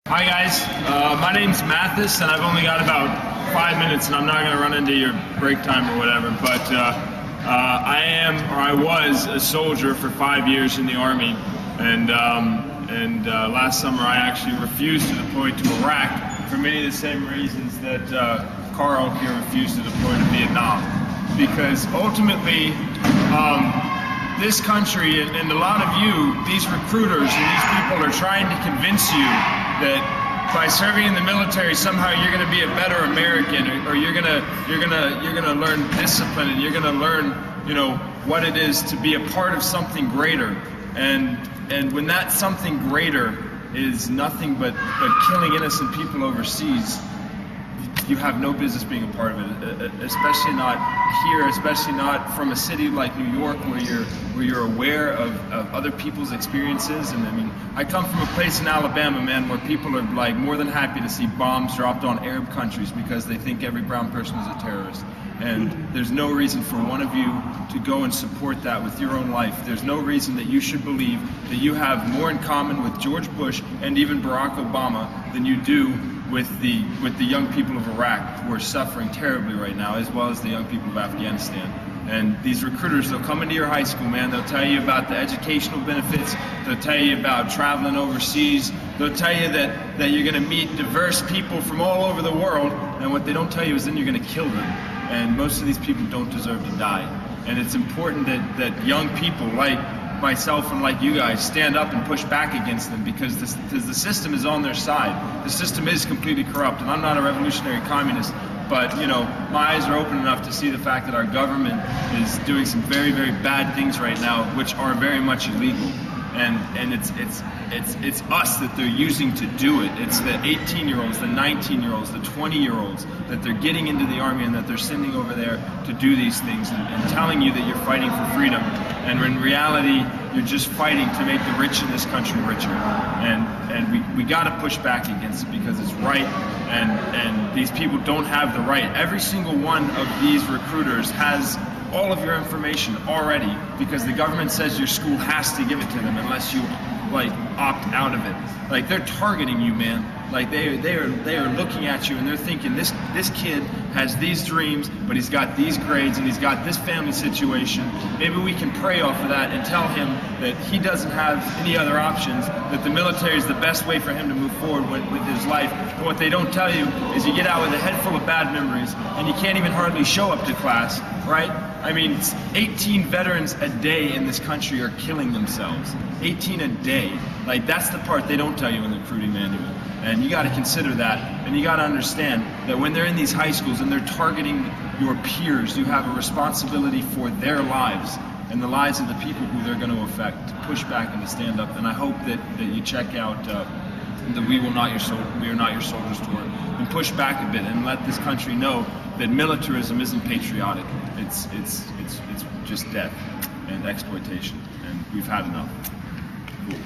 Hi guys, my name's Mathis and I've only got about 5 minutes and I'm not going to run into your break time or whatever, but I was a soldier for 5 years in the Army, and last summer I actually refused to deploy to Iraq for many of the same reasons that Carl here refused to deploy to Vietnam, because ultimately this country and a lot of you, these recruiters and these people are trying to convince you that by serving in the military somehow you're going to be a better American, or you're going to learn discipline, and you're going to learn, what it is to be a part of something greater. And when that something greater is nothing but killing innocent people overseas, you have no business being a part of it, especially not here, especially not from a city like New York where you're aware of other people's experiences. And I mean, I come from a place in Alabama, man, where people are like more than happy to see bombs dropped on Arab countries because they think every brown person is a terrorist. And there's no reason for one of you to go and support that with your own life. There's no reason that you should believe that you have more in common with George Bush and even Barack Obama than you do with the young people of Iraq, who are suffering terribly right now, as well as the young people of Afghanistan. And these recruiters, they'll come into your high school, man, they'll tell you about the educational benefits, they'll tell you about traveling overseas, they'll tell you that you're going to meet diverse people from all over the world, and what they don't tell you is then you're going to kill them. And most of these people don't deserve to die. And it's important that young people like myself and like you guys stand up and push back against them, because the system is on their side. The system is completely corrupt, and I'm not a revolutionary communist, but my eyes are open enough to see the fact that our government is doing some very, very bad things right now, which are very much illegal. And it's us that they're using to do it. It's the 18-year-olds, the 19-year-olds, the 20-year-olds that they're getting into the Army and that they're sending over there to do these things and telling you that you're fighting for freedom. And in reality, you're just fighting to make the rich in this country richer. And we got to push back against it because it's right. And these people don't have the right. Every single one of these recruiters has all of your information already, because the government says your school has to give it to them unless you opt out of it. Like, they're targeting you, man. Like, they are looking at you and they're thinking, this kid has these dreams, but he's got these grades and he's got this family situation. Maybe we can prey off of that and tell him that he doesn't have any other options, that the military is the best way for him to move forward with his life. But what they don't tell you is you get out with a head full of bad memories and you can't even hardly show up to class, right? I mean, 18 veterans a day in this country are killing themselves. 18 a day. Like, that's the part they don't tell you in the recruiting manual. And you got to consider that, and you got to understand that when they're in these high schools and they're targeting your peers, you have a responsibility for their lives and the lives of the people who they're going to affect, to push back and to stand up. And I hope that you check out the We Are Not Your Soldiers tour and push back a bit and let this country know that militarism isn't patriotic. It's just death and exploitation, and we've had enough. Cool.